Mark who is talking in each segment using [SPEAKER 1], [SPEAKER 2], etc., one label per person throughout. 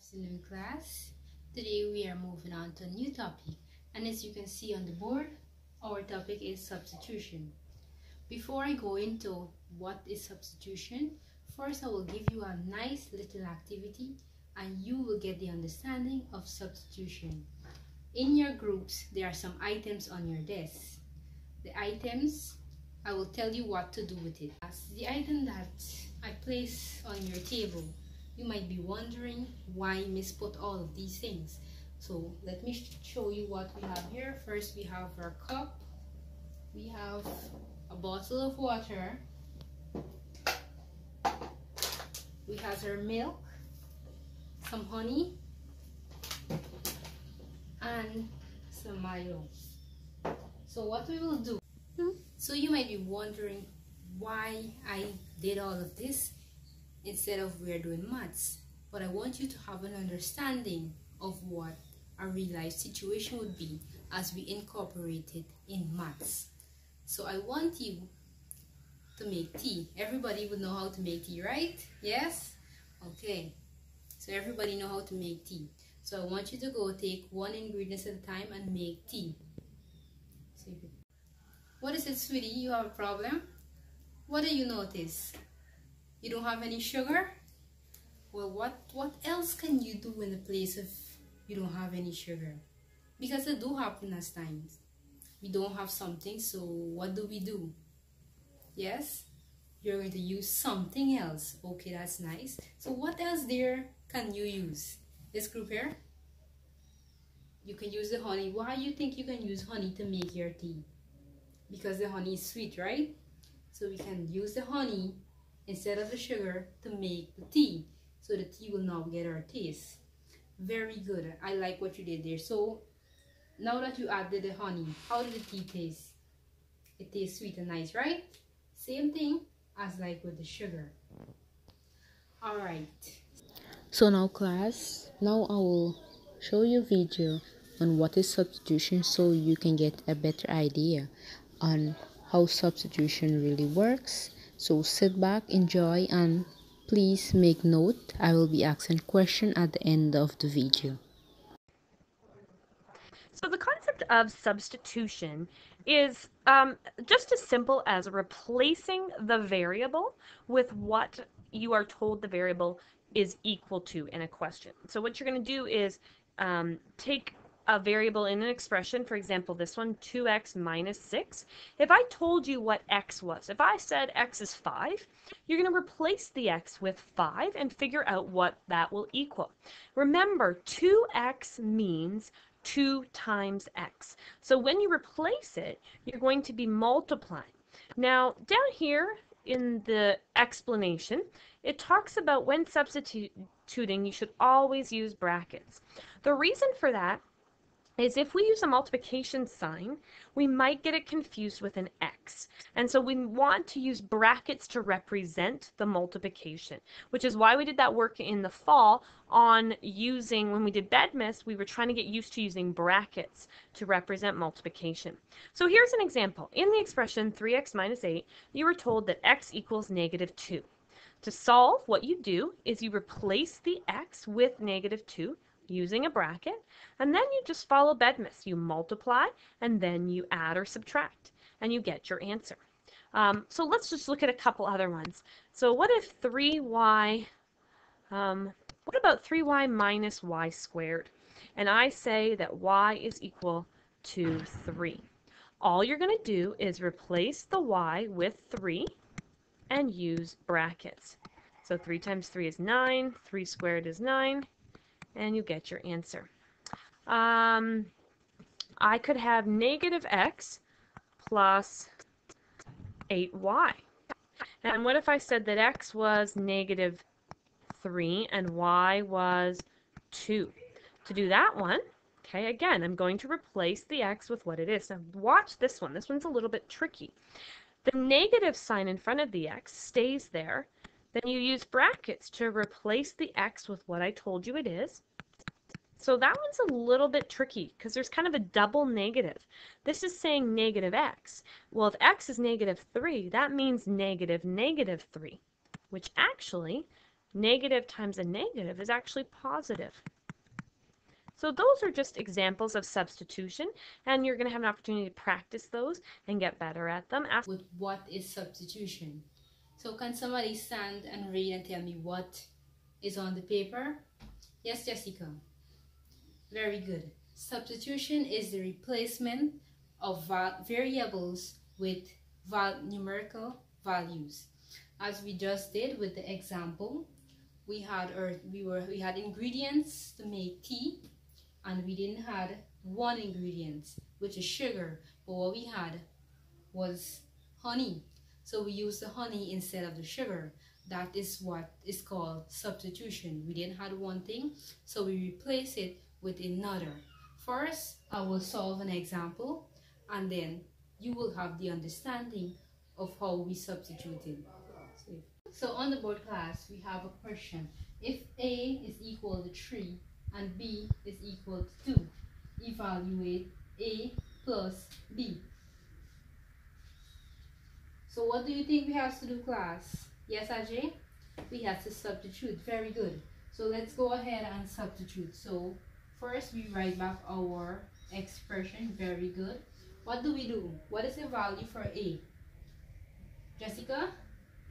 [SPEAKER 1] Afternoon class. Today we are moving on to a new topic, and as you can see on the board, our topic is substitution. Before I go into what is substitution, first I will give you a nice little activity and you will get the understanding of substitution. In your groups, there are some items on your desk. The items, I will tell you what to do with it. As the item that I place on your table, you might be wondering why Miss put all of these things. So let me show you what we have here. First, we have our cup. We have a bottle of water. We have our milk, some honey, and some Milo. So what we will do, so you might be wondering why I did all of this instead of we're doing maths, but I want you to have an understanding of what a real life situation would be as we incorporate it in maths. So I want you to make tea. Everybody would know how to make tea, right? Yes? Okay. So everybody know how to make tea. So I want you to go take one ingredient at a time and make tea. What is it, sweetie? You have a problem? What do you notice? You don't have any sugar? Well, what else can you do in the place of you don't have any sugar? Because it do happen at times. We don't have something, so what do? Yes? You're going to use something else. Okay, that's nice. So what else there can you use? This group here? You can use the honey. Why do you think you can use honey to make your tea? Because the honey is sweet, right? So we can use the honey instead of the sugar to make the tea. So the tea will now get our taste. Very good. I like what you did there. So now that you added the honey, how did the tea taste? It tastes sweet and nice, right? Same thing as like with the sugar. Alright.
[SPEAKER 2] So now class, now I will show you a video on what is substitution so you can get a better idea on how substitution really works. So sit back, enjoy, and please make note. I will be asking questions at the end of the video.
[SPEAKER 3] So the concept of substitution is just as simple as replacing the variable with what you are told the variable is equal to in a question. So what you're going to do is take a variable in an expression, for example, this one, 2x minus 6. If I told you what x was, if I said x is 5, you're going to replace the x with 5 and figure out what that will equal. Remember, 2x means 2 times x. So when you replace it, you're going to be multiplying. Now, down here in the explanation, it talks about when substituting, you should always use brackets. The reason for that is if we use a multiplication sign, we might get it confused with an x. And so we want to use brackets to represent the multiplication, which is why we did that work in the fall on using, when we did bedmas, we were trying to get used to using brackets to represent multiplication. So here's an example. In the expression 3x minus 8, you were told that x equals negative 2. To solve, what you do is you replace the x with negative 2 using a bracket, and then you just follow bedmas. You multiply, and then you add or subtract, and you get your answer. So let's just look at a couple other ones. So what if 3y, what about 3y minus y squared? And I say that y is equal to 3. All you're going to do is replace the y with 3 and use brackets. So 3 times 3 is 9, 3 squared is 9, and you get your answer. I could have negative x plus 8y. And what if I said that x was negative 3 and y was 2? To do that one, okay, again, I'm going to replace the x with what it is. Now watch this one. This one's a little bit tricky. The negative sign in front of the x stays there. Then you use brackets to replace the x with what I told you it is. So that one's a little bit tricky because there's kind of a double negative. This is saying negative x. Well, if x is negative 3, that means negative 3, which actually Negative times a negative is actually positive. So those are just examples of substitution, and you're going to have an opportunity to practice those and get better at them.
[SPEAKER 1] With what is substitution? So can somebody stand and read and tell me what is on the paper? Yes, Jessica. Very good. Substitution is the replacement of variables with numerical values. As we just did with the example, we had ingredients to make tea, and we didn't have one ingredient, which is sugar, but what we had was honey. So we used the honey instead of the sugar. That is what is called substitution. We didn't have one thing, so we replace it with another. First, I will solve an example, and then you will have the understanding of how we substituted. So on the board, class, we have a question. If A is equal to 3 and B is equal to 2, evaluate A plus B. So what do you think we have to do, class? Yes, Ajay? We have to substitute. Very good. So let's go ahead and substitute. So first we write back our expression. Very good. What do we do? What is the value for A? Jessica?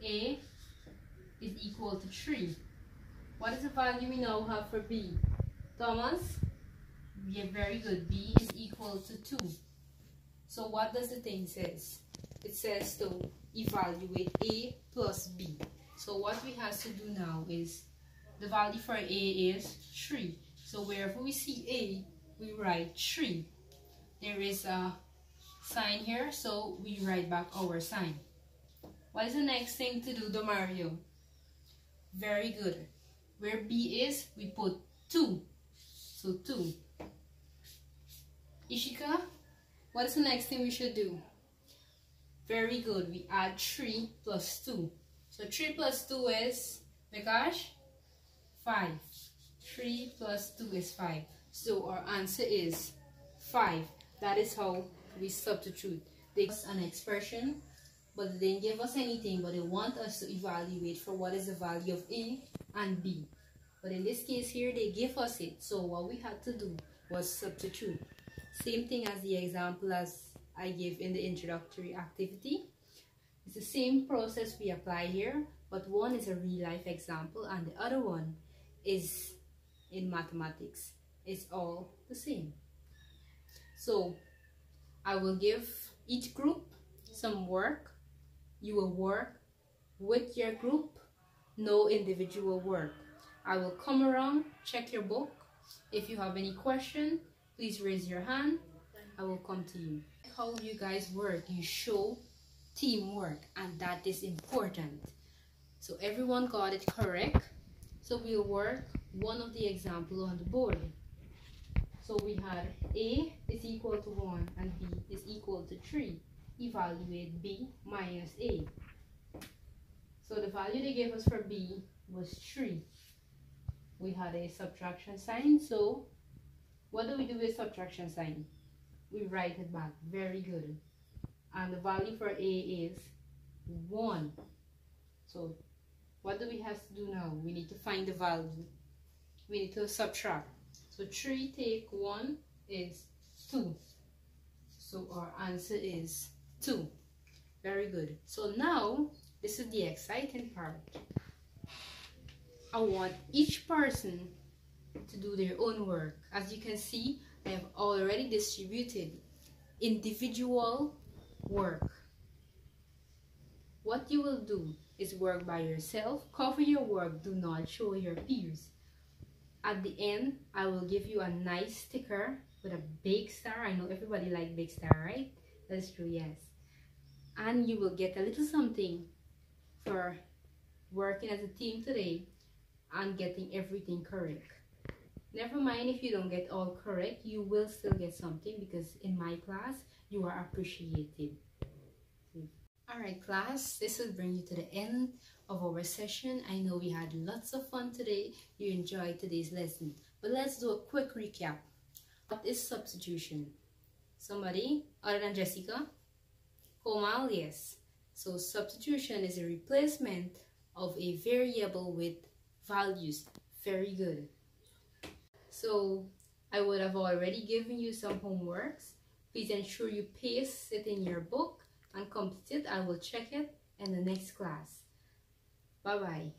[SPEAKER 1] A is equal to 3. What is the value we now have for B? Thomas? Yeah, very good. B is equal to 2. So what does the thing says? It says to evaluate A plus B. So what we have to do now is, the value for A is 3. So wherever we see A, we write 3. There is a sign here, so we write back our sign. What is the next thing to do, Mario? Very good. Where B is, we put 2. So 2. Ishika, what is the next thing we should do? Very good. We add 3 plus 2. So 3 plus 2 is, Vikash? 5. 3 plus 2 is 5. So our answer is 5. That is how we substitute. They give us an expression, but they didn't give us anything, but they want us to evaluate for what is the value of A and B. But in this case here, they give us it. So what we had to do was substitute. Same thing as the example as I gave in the introductory activity. It's the same process we apply here, but one is a real life example and the other one is in mathematics. It's all the same. So I will give each group some work. You will work with your group, no individual work. I will come around, check your book. If you have any question, please raise your hand. I will come to you. How you guys work, you show teamwork, and that is important. So everyone got it correct. So we'll work one of the example on the board. So we had A is equal to 1 and B is equal to 3. Evaluate B minus A. So the value they gave us for B was 3. We had a subtraction sign. So what do we do with subtraction sign? We write it back. Very good. And the value for A is 1. So what do we have to do now? We need to find the value. We need to subtract. So 3 take 1 is 2. So our answer is 2. Very good. So now, this is the exciting part. I want each person to do their own work. As you can see, I have already distributed individual work. What you will do is work by yourself. Cover your work. Do not show your peers. At the end, I will give you a nice sticker with a big star. I know everybody likes big star, right? That's true, yes. And you will get a little something for working as a team today and getting everything correct. Never mind if you don't get all correct, you will still get something because in my class, you are appreciated. Alright class, this will bring you to the end of our session. I know we had lots of fun today. You enjoyed today's lesson. But let's do a quick recap. What is substitution? Somebody other than Jessica? Komal, yes. So substitution is a replacement of a variable with values. Very good. So I would have already given you some homeworks. Please ensure you paste it in your book and complete it. I will check it in the next class. Bye bye.